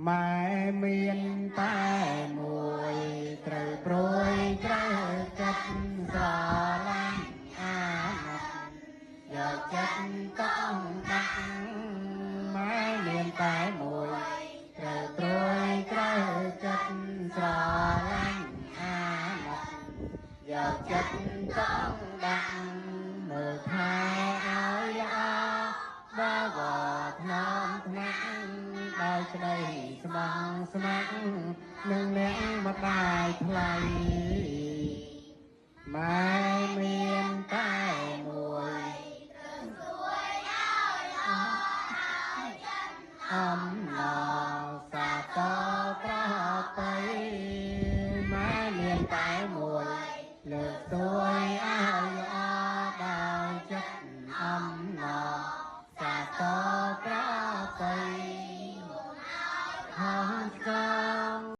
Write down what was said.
ម៉ែមានតែមួយត្រូវព្រួយត្រូវចិត្តស្រឡាញ់អាណិតយកចិត្តต้องដាក់ម៉ែមានតែមួយត្រូវព្រួយត្រូវចិត្តស្រឡាញ់អាណិតយកចិត្តต้องដាក់មើលថែឲ្យល្អដល់វត្តថ្នមថ្នាក់ដោយក្តីស្មងស្ម័គ្រនឹងអ្នកម្ដាយថ្លៃម៉ែមានតែមួយអំណរសាទរប្រពៃម៉ែមានតែមួយលើកទួយឲ្យល្អដោយចិត្តអំណរសាទរប្រពៃហោះស្គា